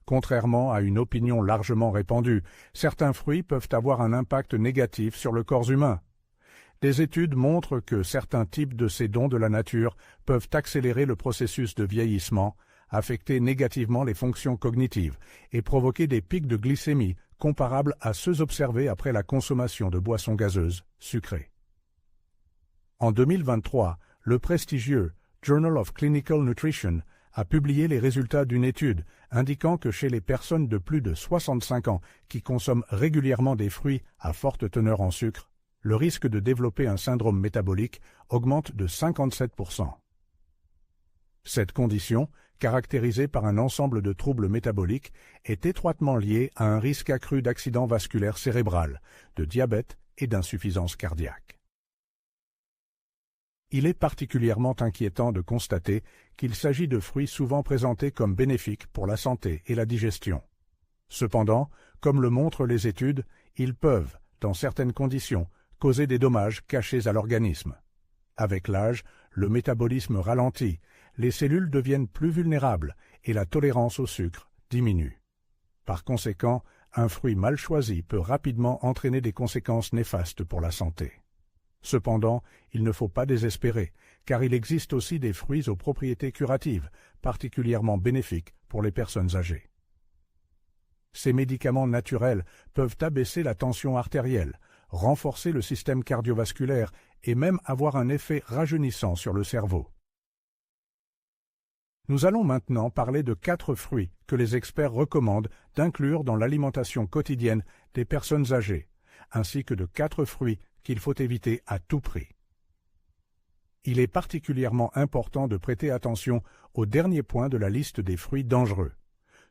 Contrairement à une opinion largement répandue, certains fruits peuvent avoir un impact négatif sur le corps humain. Des études montrent que certains types de ces dons de la nature peuvent accélérer le processus de vieillissement, affecter négativement les fonctions cognitives et provoquer des pics de glycémie comparables à ceux observés après la consommation de boissons gazeuses sucrées. En 2023, le prestigieux Journal of Clinical Nutrition a publié les résultats d'une étude indiquant que chez les personnes de plus de 65 ans qui consomment régulièrement des fruits à forte teneur en sucre, le risque de développer un syndrome métabolique augmente de 57%. Cette condition, caractérisée par un ensemble de troubles métaboliques, est étroitement liée à un risque accru d'accident vasculaire cérébral, de diabète et d'insuffisance cardiaque. Il est particulièrement inquiétant de constater qu'il s'agit de fruits souvent présentés comme bénéfiques pour la santé et la digestion. Cependant, comme le montrent les études, ils peuvent, dans certaines conditions, causer des dommages cachés à l'organisme. Avec l'âge, le métabolisme ralentit, les cellules deviennent plus vulnérables et la tolérance au sucre diminue. Par conséquent, un fruit mal choisi peut rapidement entraîner des conséquences néfastes pour la santé. Cependant, il ne faut pas désespérer, car il existe aussi des fruits aux propriétés curatives, particulièrement bénéfiques pour les personnes âgées. Ces médicaments naturels peuvent abaisser la tension artérielle, renforcer le système cardiovasculaire et même avoir un effet rajeunissant sur le cerveau. Nous allons maintenant parler de 4 fruits que les experts recommandent d'inclure dans l'alimentation quotidienne des personnes âgées, ainsi que de 4 fruits qu'il faut éviter à tout prix. Il est particulièrement important de prêter attention au dernier point de la liste des fruits dangereux.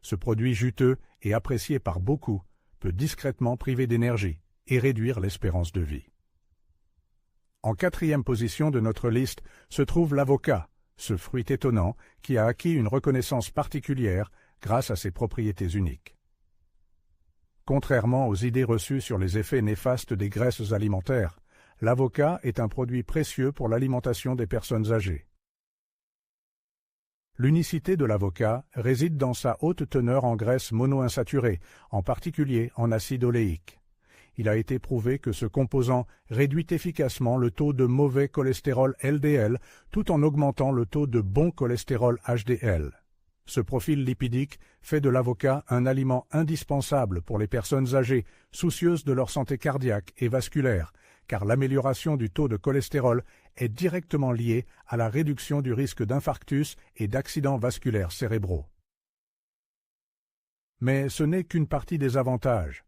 Ce produit juteux et apprécié par beaucoup peut discrètement priver d'énergie et réduire l'espérance de vie. En 4e position de notre liste se trouve l'avocat, ce fruit étonnant qui a acquis une reconnaissance particulière grâce à ses propriétés uniques. Contrairement aux idées reçues sur les effets néfastes des graisses alimentaires, l'avocat est un produit précieux pour l'alimentation des personnes âgées. L'unicité de l'avocat réside dans sa haute teneur en graisses monoinsaturées, en particulier en acide oléique. Il a été prouvé que ce composant réduit efficacement le taux de mauvais cholestérol LDL tout en augmentant le taux de bon cholestérol HDL. Ce profil lipidique fait de l'avocat un aliment indispensable pour les personnes âgées soucieuses de leur santé cardiaque et vasculaire, car l'amélioration du taux de cholestérol est directement liée à la réduction du risque d'infarctus et d'accidents vasculaires cérébraux. Mais ce n'est qu'une partie des avantages.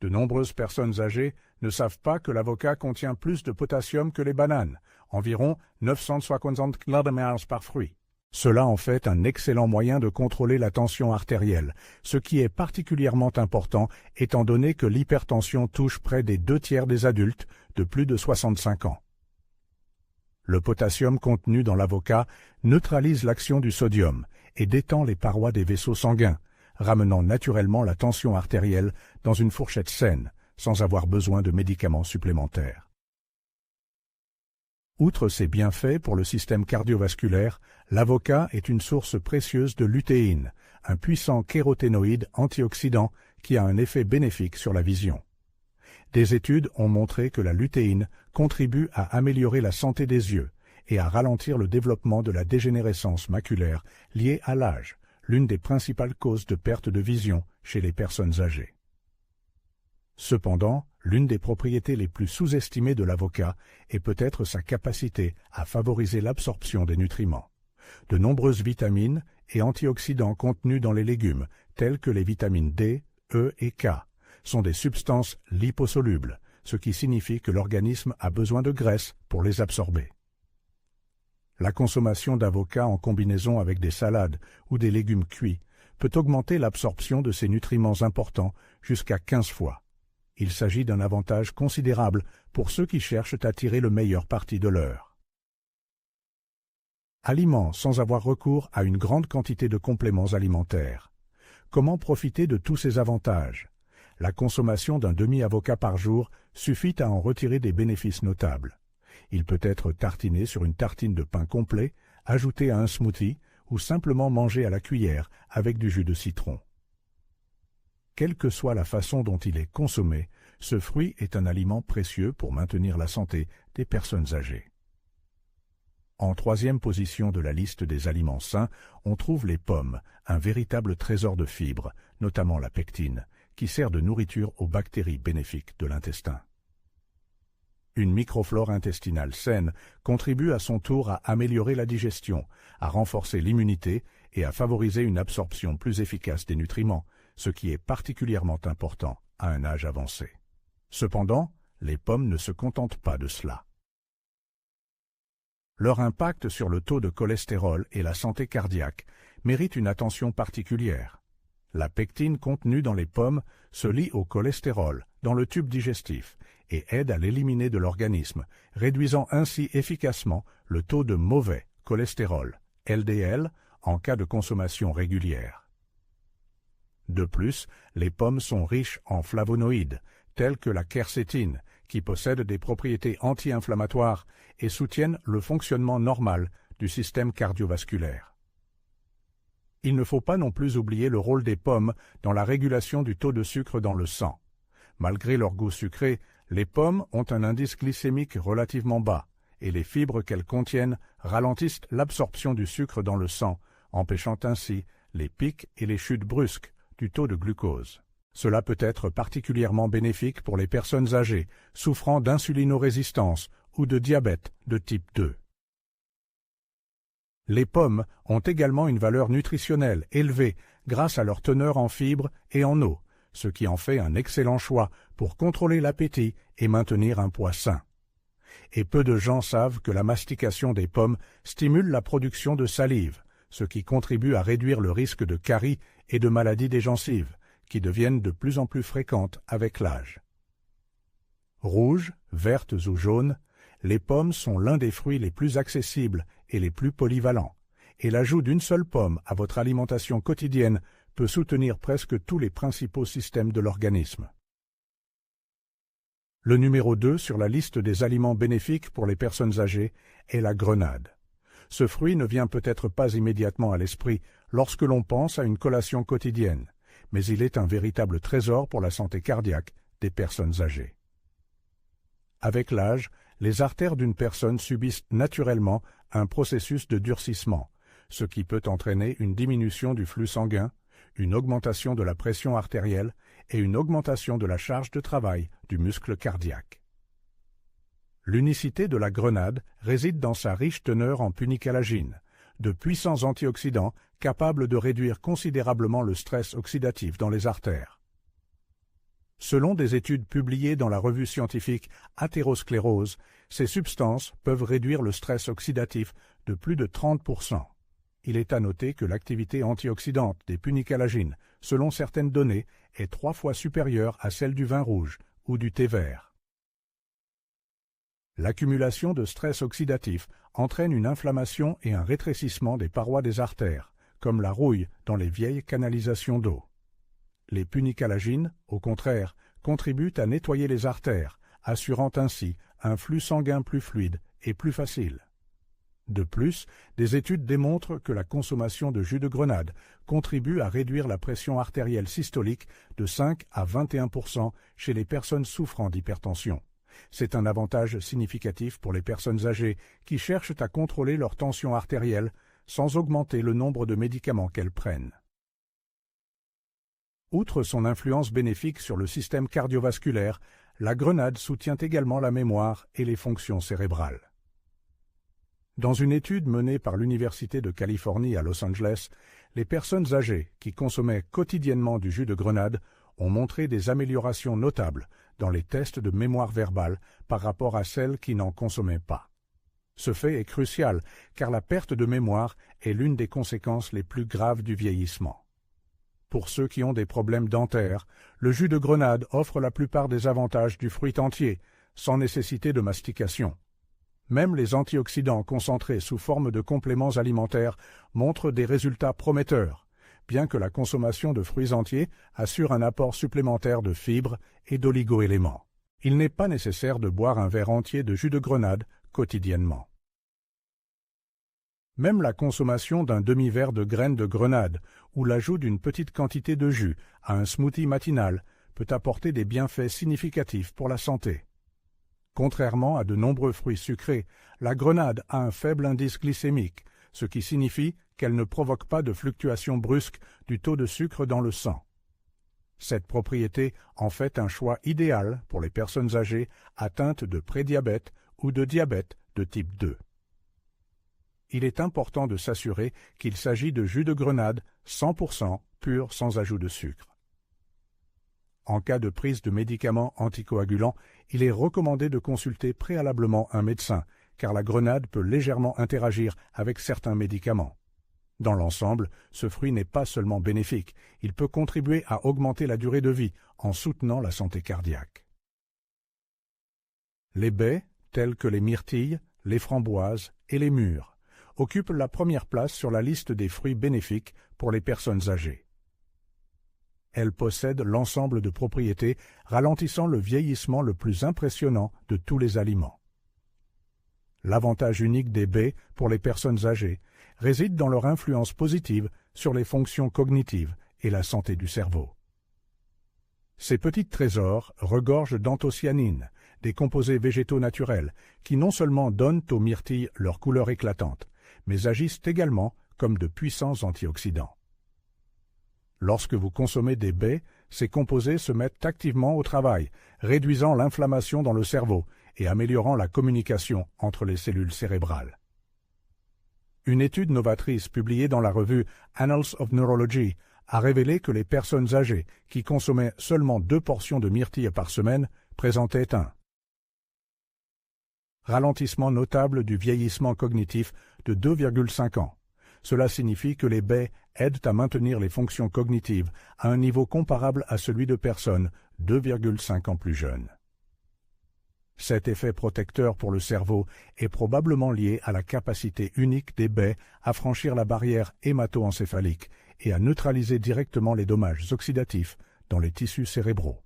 De nombreuses personnes âgées ne savent pas que l'avocat contient plus de potassium que les bananes, environ 960 mg par fruit. Cela en fait un excellent moyen de contrôler la tension artérielle, ce qui est particulièrement important étant donné que l'hypertension touche près des 2/3 des adultes de plus de 65 ans. Le potassium contenu dans l'avocat neutralise l'action du sodium et détend les parois des vaisseaux sanguins, ramenant naturellement la tension artérielle dans une fourchette saine, sans avoir besoin de médicaments supplémentaires. Outre ses bienfaits pour le système cardiovasculaire, l'avocat est une source précieuse de lutéine, un puissant kéroténoïde antioxydant qui a un effet bénéfique sur la vision. Des études ont montré que la lutéine contribue à améliorer la santé des yeux et à ralentir le développement de la dégénérescence maculaire liée à l'âge, l'une des principales causes de perte de vision chez les personnes âgées. Cependant, l'une des propriétés les plus sous-estimées de l'avocat est peut-être sa capacité à favoriser l'absorption des nutriments. De nombreuses vitamines et antioxydants contenus dans les légumes, tels que les vitamines D, E et K, sont des substances liposolubles, ce qui signifie que l'organisme a besoin de graisse pour les absorber. La consommation d'avocat en combinaison avec des salades ou des légumes cuits peut augmenter l'absorption de ces nutriments importants jusqu'à 15 fois. Il s'agit d'un avantage considérable pour ceux qui cherchent à tirer le meilleur parti de l'heure. Aliments sans avoir recours à une grande quantité de compléments alimentaires. Comment profiter de tous ces avantages? La consommation d'un demi-avocat par jour suffit à en retirer des bénéfices notables. Il peut être tartiné sur une tartine de pain complet, ajouté à un smoothie ou simplement mangé à la cuillère avec du jus de citron. Quelle que soit la façon dont il est consommé, ce fruit est un aliment précieux pour maintenir la santé des personnes âgées. En troisième position de la liste des aliments sains, on trouve les pommes, un véritable trésor de fibres, notamment la pectine, qui sert de nourriture aux bactéries bénéfiques de l'intestin. Une microflore intestinale saine contribue à son tour à améliorer la digestion, à renforcer l'immunité et à favoriser une absorption plus efficace des nutriments, ce qui est particulièrement important à un âge avancé. Cependant, les pommes ne se contentent pas de cela. Leur impact sur le taux de cholestérol et la santé cardiaque mérite une attention particulière. La pectine contenue dans les pommes se lie au cholestérol dans le tube digestif et aide à l'éliminer de l'organisme, réduisant ainsi efficacement le taux de mauvais cholestérol, LDL, en cas de consommation régulière. De plus, les pommes sont riches en flavonoïdes, tels que la quercétine, qui possèdent des propriétés anti-inflammatoires et soutiennent le fonctionnement normal du système cardiovasculaire. Il ne faut pas non plus oublier le rôle des pommes dans la régulation du taux de sucre dans le sang. Malgré leur goût sucré, les pommes ont un indice glycémique relativement bas et les fibres qu'elles contiennent ralentissent l'absorption du sucre dans le sang, empêchant ainsi les pics et les chutes brusques du taux de glucose. Cela peut être particulièrement bénéfique pour les personnes âgées souffrant d'insulinorésistance ou de diabète de type 2. Les pommes ont également une valeur nutritionnelle élevée grâce à leur teneur en fibres et en eau, ce qui en fait un excellent choix pour contrôler l'appétit et maintenir un poids sain. Et peu de gens savent que la mastication des pommes stimule la production de salive, ce qui contribue à réduire le risque de caries et de maladies des gencives, qui deviennent de plus en plus fréquentes avec l'âge. Rouges, vertes ou jaunes, les pommes sont l'un des fruits les plus accessibles et les plus polyvalents, et l'ajout d'une seule pomme à votre alimentation quotidienne peut soutenir presque tous les principaux systèmes de l'organisme. Le numéro 2 sur la liste des aliments bénéfiques pour les personnes âgées est la grenade. Ce fruit ne vient peut-être pas immédiatement à l'esprit lorsque l'on pense à une collation quotidienne, mais il est un véritable trésor pour la santé cardiaque des personnes âgées. Avec l'âge, les artères d'une personne subissent naturellement un processus de durcissement, ce qui peut entraîner une diminution du flux sanguin, une augmentation de la pression artérielle et une augmentation de la charge de travail du muscle cardiaque. L'unicité de la grenade réside dans sa riche teneur en punicalagine, de puissants antioxydants capables de réduire considérablement le stress oxydatif dans les artères. Selon des études publiées dans la revue scientifique Athérosclérose, ces substances peuvent réduire le stress oxydatif de plus de 30%. Il est à noter que l'activité antioxydante des punicalagines, selon certaines données, est 3 fois supérieure à celle du vin rouge ou du thé vert. L'accumulation de stress oxydatif entraîne une inflammation et un rétrécissement des parois des artères, comme la rouille dans les vieilles canalisations d'eau. Les punicalagines, au contraire, contribuent à nettoyer les artères, assurant ainsi un flux sanguin plus fluide et plus facile. De plus, des études démontrent que la consommation de jus de grenade contribue à réduire la pression artérielle systolique de 5 à 21% chez les personnes souffrant d'hypertension. C'est un avantage significatif pour les personnes âgées qui cherchent à contrôler leur tension artérielle sans augmenter le nombre de médicaments qu'elles prennent. Outre son influence bénéfique sur le système cardiovasculaire, la grenade soutient également la mémoire et les fonctions cérébrales. Dans une étude menée par l'Université de Californie à Los Angeles, les personnes âgées qui consommaient quotidiennement du jus de grenade ont montré des améliorations notables dans les tests de mémoire verbale par rapport à celles qui n'en consommaient pas. Ce fait est crucial car la perte de mémoire est l'une des conséquences les plus graves du vieillissement. Pour ceux qui ont des problèmes dentaires, le jus de grenade offre la plupart des avantages du fruit entier, sans nécessité de mastication. Même les antioxydants concentrés sous forme de compléments alimentaires montrent des résultats prometteurs, bien que la consommation de fruits entiers assure un apport supplémentaire de fibres et d'oligo-éléments. Il n'est pas nécessaire de boire un verre entier de jus de grenade quotidiennement. Même la consommation d'un demi-verre de graines de grenade ou l'ajout d'une petite quantité de jus à un smoothie matinal peut apporter des bienfaits significatifs pour la santé. Contrairement à de nombreux fruits sucrés, la grenade a un faible indice glycémique, ce qui signifie qu'elle ne provoque pas de fluctuations brusques du taux de sucre dans le sang. Cette propriété en fait un choix idéal pour les personnes âgées atteintes de prédiabète ou de diabète de type 2. Il est important de s'assurer qu'il s'agit de jus de grenade 100% pur sans ajout de sucre. En cas de prise de médicaments anticoagulants, il est recommandé de consulter préalablement un médecin, car la grenade peut légèrement interagir avec certains médicaments. Dans l'ensemble, ce fruit n'est pas seulement bénéfique, il peut contribuer à augmenter la durée de vie en soutenant la santé cardiaque. Les baies, telles que les myrtilles, les framboises et les mûres, occupent la première place sur la liste des fruits bénéfiques pour les personnes âgées. Elles possèdent l'ensemble de propriétés ralentissant le vieillissement le plus impressionnant de tous les aliments. L'avantage unique des baies pour les personnes âgées réside dans leur influence positive sur les fonctions cognitives et la santé du cerveau. Ces petits trésors regorgent d'anthocyanines, des composés végétaux naturels, qui non seulement donnent aux myrtilles leur couleur éclatante, mais agissent également comme de puissants antioxydants. Lorsque vous consommez des baies, ces composés se mettent activement au travail, réduisant l'inflammation dans le cerveau et améliorant la communication entre les cellules cérébrales. Une étude novatrice publiée dans la revue Annals of Neurology a révélé que les personnes âgées qui consommaient seulement 2 portions de myrtilles par semaine présentaient un ralentissement notable du vieillissement cognitif de 2,5 ans. Cela signifie que les baies aident à maintenir les fonctions cognitives à un niveau comparable à celui de personnes 2,5 ans plus jeunes. Cet effet protecteur pour le cerveau est probablement lié à la capacité unique des baies à franchir la barrière hémato-encéphalique et à neutraliser directement les dommages oxydatifs dans les tissus cérébraux.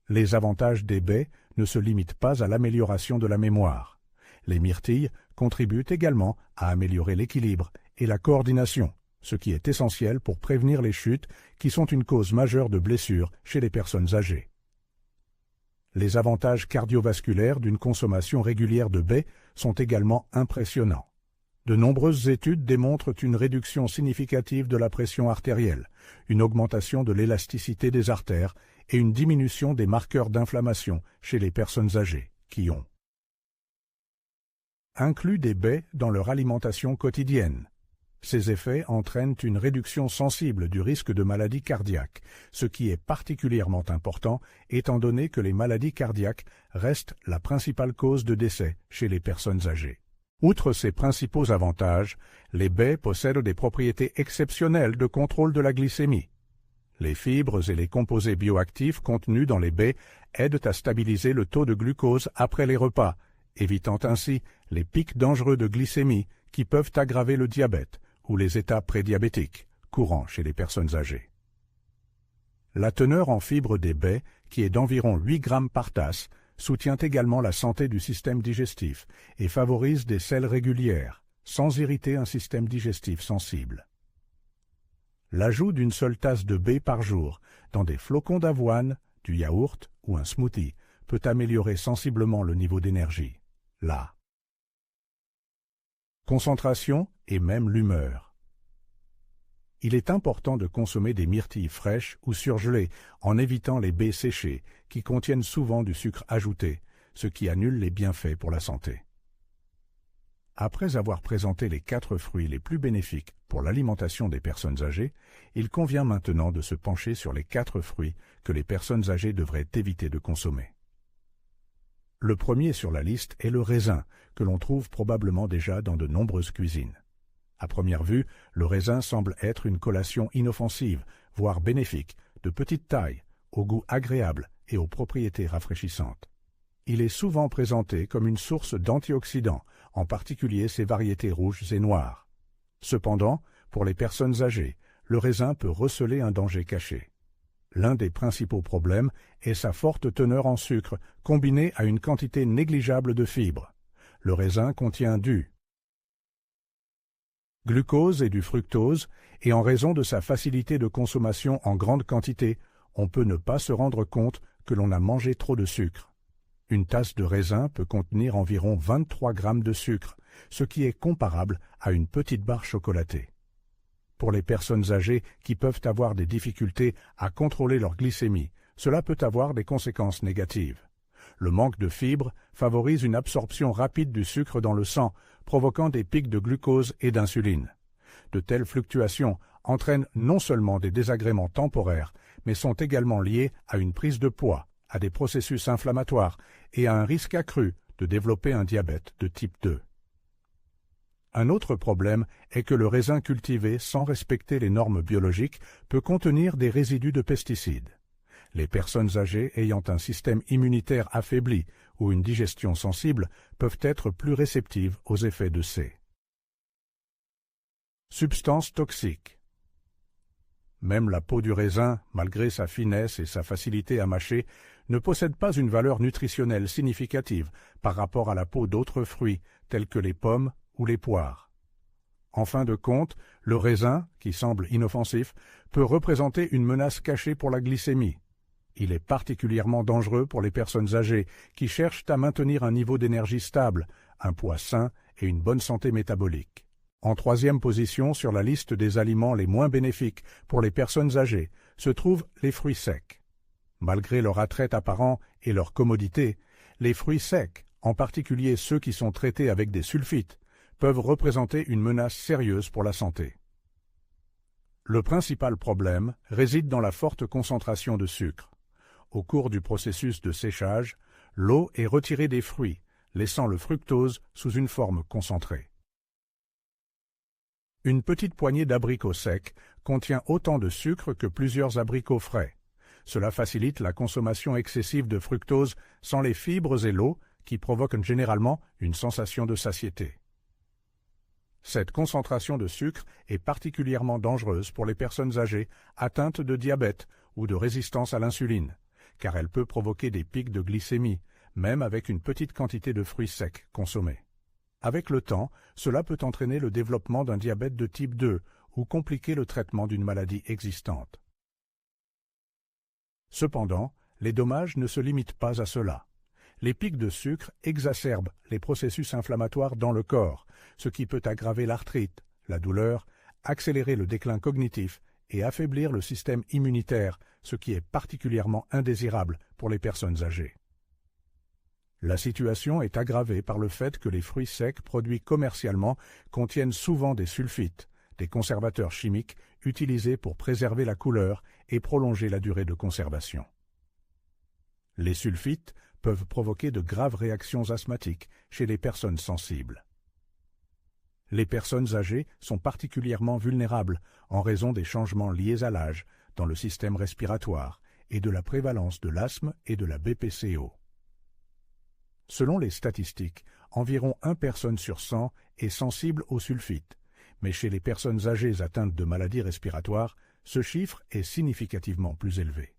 Les avantages des baies ne se limitent pas à l'amélioration de la mémoire. Les myrtilles contribuent également à améliorer l'équilibre et la coordination, ce qui est essentiel pour prévenir les chutes qui sont une cause majeure de blessures chez les personnes âgées. Les avantages cardiovasculaires d'une consommation régulière de baies sont également impressionnants. De nombreuses études démontrent une réduction significative de la pression artérielle, une augmentation de l'élasticité des artères et une diminution des marqueurs d'inflammation chez les personnes âgées qui ont inclus des baies dans leur alimentation quotidienne. Ces effets entraînent une réduction sensible du risque de maladies cardiaques, ce qui est particulièrement important étant donné que les maladies cardiaques restent la principale cause de décès chez les personnes âgées. Outre ces principaux avantages, les baies possèdent des propriétés exceptionnelles de contrôle de la glycémie. Les fibres et les composés bioactifs contenus dans les baies aident à stabiliser le taux de glucose après les repas, évitant ainsi les pics dangereux de glycémie qui peuvent aggraver le diabète ou les états prédiabétiques, courants chez les personnes âgées. La teneur en fibres des baies, qui est d'environ 8 grammes par tasse, soutient également la santé du système digestif et favorise des selles régulières, sans irriter un système digestif sensible. L'ajout d'une seule tasse de baies par jour dans des flocons d'avoine, du yaourt ou un smoothie peut améliorer sensiblement le niveau d'énergie, la concentration et même l'humeur. Il est important de consommer des myrtilles fraîches ou surgelées en évitant les baies séchées qui contiennent souvent du sucre ajouté, ce qui annule les bienfaits pour la santé. Après avoir présenté les 4 fruits les plus bénéfiques pour l'alimentation des personnes âgées, il convient maintenant de se pencher sur les 4 fruits que les personnes âgées devraient éviter de consommer. Le premier sur la liste est le raisin, que l'on trouve probablement déjà dans de nombreuses cuisines. À première vue, le raisin semble être une collation inoffensive, voire bénéfique, de petite taille, au goût agréable et aux propriétés rafraîchissantes. Il est souvent présenté comme une source d'antioxydants, en particulier ses variétés rouges et noires. Cependant, pour les personnes âgées, le raisin peut receler un danger caché. L'un des principaux problèmes est sa forte teneur en sucre, combinée à une quantité négligeable de fibres. Le raisin contient du glucose et du fructose, et en raison de sa facilité de consommation en grande quantité, on peut ne pas se rendre compte que l'on a mangé trop de sucre. Une tasse de raisin peut contenir environ 23 grammes de sucre, ce qui est comparable à une petite barre chocolatée. Pour les personnes âgées qui peuvent avoir des difficultés à contrôler leur glycémie, cela peut avoir des conséquences négatives. Le manque de fibres favorise une absorption rapide du sucre dans le sang, provoquant des pics de glucose et d'insuline. De telles fluctuations entraînent non seulement des désagréments temporaires, mais sont également liées à une prise de poids, à des processus inflammatoires et à un risque accru de développer un diabète de type 2. Un autre problème est que le raisin cultivé sans respecter les normes biologiques peut contenir des résidus de pesticides. Les personnes âgées ayant un système immunitaire affaibli ou une digestion sensible peuvent être plus réceptives aux effets de ces substances toxiques. Même la peau du raisin, malgré sa finesse et sa facilité à mâcher, ne possède pas une valeur nutritionnelle significative par rapport à la peau d'autres fruits tels que les pommes ou les poires. En fin de compte, le raisin, qui semble inoffensif, peut représenter une menace cachée pour la glycémie. Il est particulièrement dangereux pour les personnes âgées qui cherchent à maintenir un niveau d'énergie stable, un poids sain et une bonne santé métabolique. En troisième position sur la liste des aliments les moins bénéfiques pour les personnes âgées se trouvent les fruits secs. Malgré leur attrait apparent et leur commodité, les fruits secs, en particulier ceux qui sont traités avec des sulfites, peuvent représenter une menace sérieuse pour la santé. Le principal problème réside dans la forte concentration de sucre. Au cours du processus de séchage, l'eau est retirée des fruits, laissant le fructose sous une forme concentrée. Une petite poignée d'abricots secs contient autant de sucre que plusieurs abricots frais. Cela facilite la consommation excessive de fructose sans les fibres et l'eau qui provoquent généralement une sensation de satiété. Cette concentration de sucre est particulièrement dangereuse pour les personnes âgées atteintes de diabète ou de résistance à l'insuline, car elle peut provoquer des pics de glycémie, même avec une petite quantité de fruits secs consommés. Avec le temps, cela peut entraîner le développement d'un diabète de type 2 ou compliquer le traitement d'une maladie existante. Cependant, les dommages ne se limitent pas à cela. Les pics de sucre exacerbent les processus inflammatoires dans le corps, ce qui peut aggraver l'arthrite, la douleur, accélérer le déclin cognitif et affaiblir le système immunitaire, ce qui est particulièrement indésirable pour les personnes âgées. La situation est aggravée par le fait que les fruits secs produits commercialement contiennent souvent des sulfites, des conservateurs chimiques utilisés pour préserver la couleur et prolonger la durée de conservation. Les sulfites peuvent provoquer de graves réactions asthmatiques chez les personnes sensibles. Les personnes âgées sont particulièrement vulnérables en raison des changements liés à l'âge dans le système respiratoire et de la prévalence de l'asthme et de la BPCO. Selon les statistiques, environ 1 personne sur 100 est sensible aux sulfites, mais chez les personnes âgées atteintes de maladies respiratoires, ce chiffre est significativement plus élevé.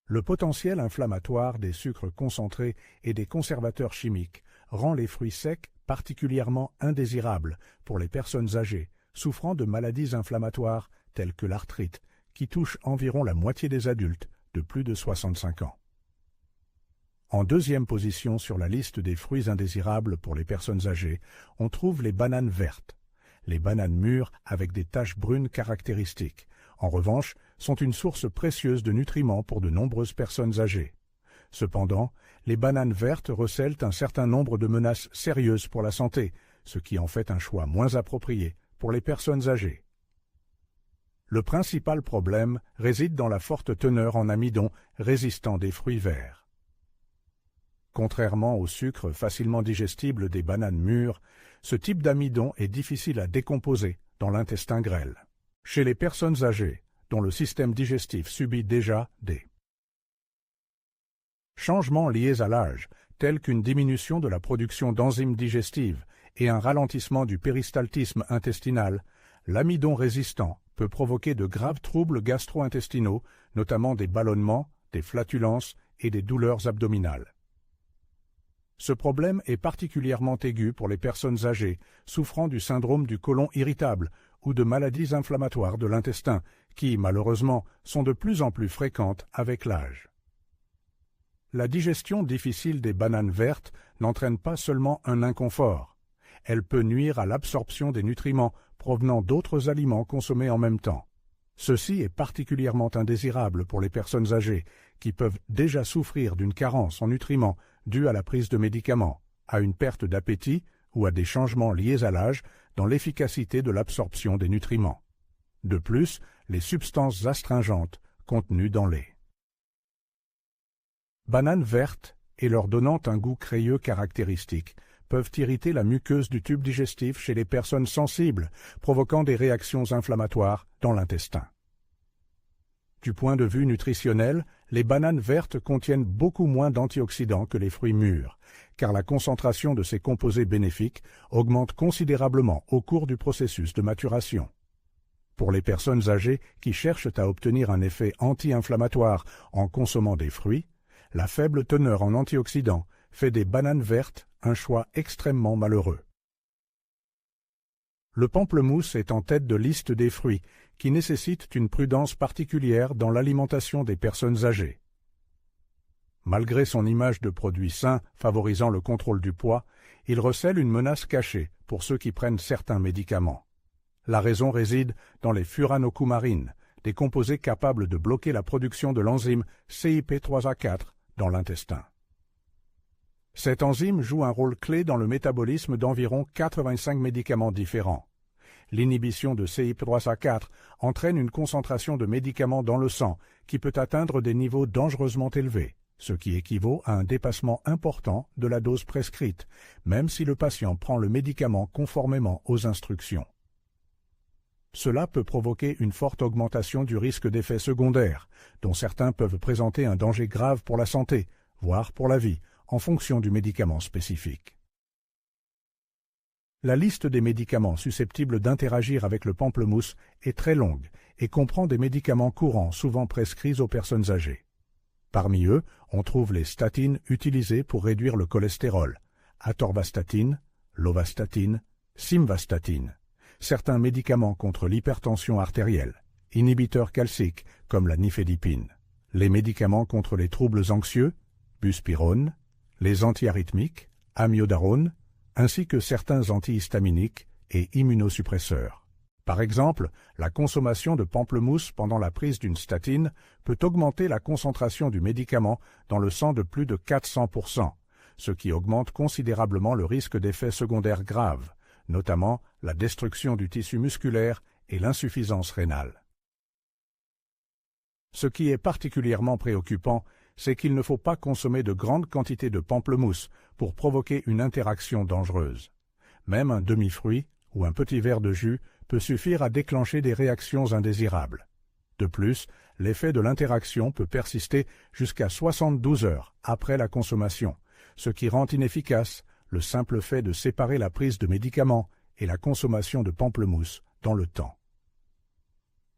Le potentiel inflammatoire des sucres concentrés et des conservateurs chimiques rend les fruits secs particulièrement indésirables pour les personnes âgées souffrant de maladies inflammatoires telles que l'arthrite, qui touche environ la moitié des adultes de plus de 65 ans. En deuxième position sur la liste des fruits indésirables pour les personnes âgées, on trouve les bananes vertes. Les bananes mûres avec des taches brunes caractéristiques, en revanche, sont une source précieuse de nutriments pour de nombreuses personnes âgées. Cependant, les bananes vertes recèlent un certain nombre de menaces sérieuses pour la santé, ce qui en fait un choix moins approprié pour les personnes âgées. Le principal problème réside dans la forte teneur en amidon résistant des fruits verts. Contrairement au sucre facilement digestible des bananes mûres, ce type d'amidon est difficile à décomposer dans l'intestin grêle. Chez les personnes âgées, dont le système digestif subit déjà des changements liés à l'âge, tels qu'une diminution de la production d'enzymes digestives et un ralentissement du péristaltisme intestinal, l'amidon résistant peut provoquer de graves troubles gastro-intestinaux, notamment des ballonnements, des flatulences et des douleurs abdominales. Ce problème est particulièrement aigu pour les personnes âgées souffrant du syndrome du côlon irritable ou de maladies inflammatoires de l'intestin qui, malheureusement, sont de plus en plus fréquentes avec l'âge. La digestion difficile des bananes vertes n'entraîne pas seulement un inconfort. Elle peut nuire à l'absorption des nutriments provenant d'autres aliments consommés en même temps. Ceci est particulièrement indésirable pour les personnes âgées qui peuvent déjà souffrir d'une carence en nutriments due à la prise de médicaments, à une perte d'appétit ou à des changements liés à l'âge dans l'efficacité de l'absorption des nutriments. De plus, les substances astringentes contenues dans les bananes vertes et leur donnant un goût crayeux caractéristique peuvent irriter la muqueuse du tube digestif chez les personnes sensibles, provoquant des réactions inflammatoires dans l'intestin. Du point de vue nutritionnel, les bananes vertes contiennent beaucoup moins d'antioxydants que les fruits mûrs, car la concentration de ces composés bénéfiques augmente considérablement au cours du processus de maturation. Pour les personnes âgées qui cherchent à obtenir un effet anti-inflammatoire en consommant des fruits, la faible teneur en antioxydants fait des bananes vertes un choix extrêmement malheureux. Le pamplemousse est en tête de liste des fruits qui nécessitent une prudence particulière dans l'alimentation des personnes âgées. Malgré son image de produit sain favorisant le contrôle du poids, il recèle une menace cachée pour ceux qui prennent certains médicaments. La raison réside dans les furanocoumarines, des composés capables de bloquer la production de l'enzyme CYP3A4 dans l'intestin. Cette enzyme joue un rôle clé dans le métabolisme d'environ 85 médicaments différents. L'inhibition de CYP3A4 entraîne une concentration de médicaments dans le sang qui peut atteindre des niveaux dangereusement élevés, ce qui équivaut à un dépassement important de la dose prescrite, même si le patient prend le médicament conformément aux instructions. Cela peut provoquer une forte augmentation du risque d'effets secondaires, dont certains peuvent présenter un danger grave pour la santé, voire pour la vie, en fonction du médicament spécifique. La liste des médicaments susceptibles d'interagir avec le pamplemousse est très longue et comprend des médicaments courants souvent prescrits aux personnes âgées. Parmi eux, on trouve les statines utilisées pour réduire le cholestérol, atorvastatine, lovastatine, simvastatine, certains médicaments contre l'hypertension artérielle, inhibiteurs calciques comme la nifedipine, les médicaments contre les troubles anxieux, buspirone, les antiarythmiques, amiodarone, ainsi que certains antihistaminiques et immunosuppresseurs. Par exemple, la consommation de pamplemousse pendant la prise d'une statine peut augmenter la concentration du médicament dans le sang de plus de 400%, ce qui augmente considérablement le risque d'effets secondaires graves, notamment la destruction du tissu musculaire et l'insuffisance rénale. Ce qui est particulièrement préoccupant, c'est qu'il ne faut pas consommer de grandes quantités de pamplemousse pour provoquer une interaction dangereuse. Même un demi-fruit ou un petit verre de jus peut suffire à déclencher des réactions indésirables. De plus, l'effet de l'interaction peut persister jusqu'à 72 heures après la consommation, ce qui rend inefficace le simple fait de séparer la prise de médicaments et la consommation de pamplemousse dans le temps.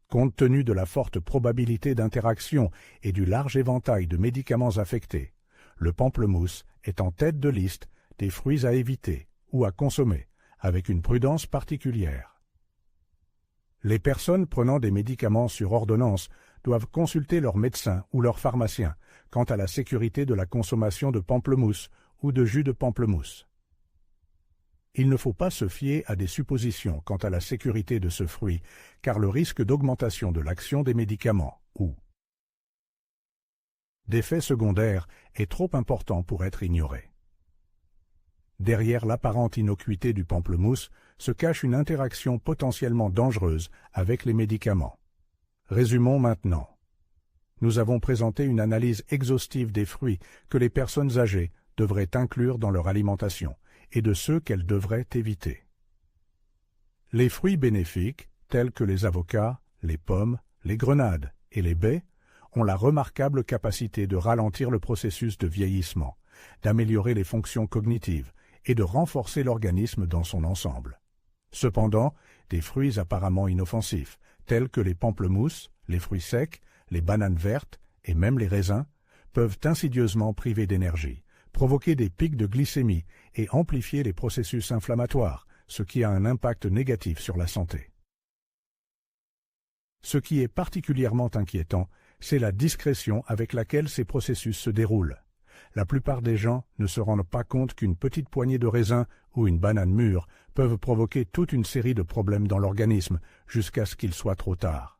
Compte tenu de la forte probabilité d'interaction et du large éventail de médicaments affectés, le pamplemousse est en tête de liste des fruits à éviter ou à consommer avec une prudence particulière. Les personnes prenant des médicaments sur ordonnance doivent consulter leur médecin ou leur pharmacien quant à la sécurité de la consommation de pamplemousse ou de jus de pamplemousse. Il ne faut pas se fier à des suppositions quant à la sécurité de ce fruit, car le risque d'augmentation de l'action des médicaments ou d'effets secondaires est trop important pour être ignoré. Derrière l'apparente innocuité du pamplemousse se cache une interaction potentiellement dangereuse avec les médicaments. Résumons maintenant. Nous avons présenté une analyse exhaustive des fruits que les personnes âgées devraient inclure dans leur alimentation et de ceux qu'elles devraient éviter. Les fruits bénéfiques, tels que les avocats, les pommes, les grenades et les baies, ont la remarquable capacité de ralentir le processus de vieillissement, d'améliorer les fonctions cognitives et de renforcer l'organisme dans son ensemble. Cependant, des fruits apparemment inoffensifs, tels que les pamplemousses, les fruits secs, les bananes vertes et même les raisins, peuvent insidieusement priver d'énergie, provoquer des pics de glycémie et amplifier les processus inflammatoires, ce qui a un impact négatif sur la santé. Ce qui est particulièrement inquiétant, c'est la discrétion avec laquelle ces processus se déroulent. La plupart des gens ne se rendent pas compte qu'une petite poignée de raisin ou une banane mûre peuvent provoquer toute une série de problèmes dans l'organisme jusqu'à ce qu'il soit trop tard.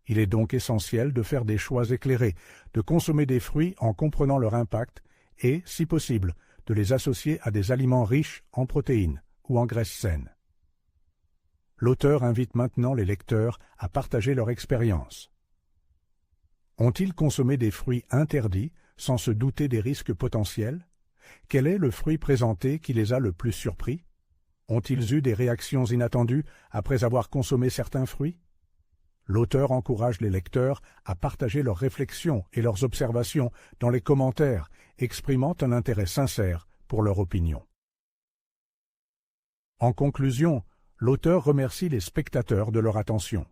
Il est donc essentiel de faire des choix éclairés, de consommer des fruits en comprenant leur impact et, si possible, de les associer à des aliments riches en protéines ou en graisses saines. L'auteur invite maintenant les lecteurs à partager leur expérience. Ont-ils consommé des fruits interdits sans se douter des risques potentiels? Quel est le fruit présenté qui les a le plus surpris? Ont-ils eu des réactions inattendues après avoir consommé certains fruits? L'auteur encourage les lecteurs à partager leurs réflexions et leurs observations dans les commentaires, exprimant un intérêt sincère pour leur opinion. En conclusion, l'auteur remercie les spectateurs de leur attention.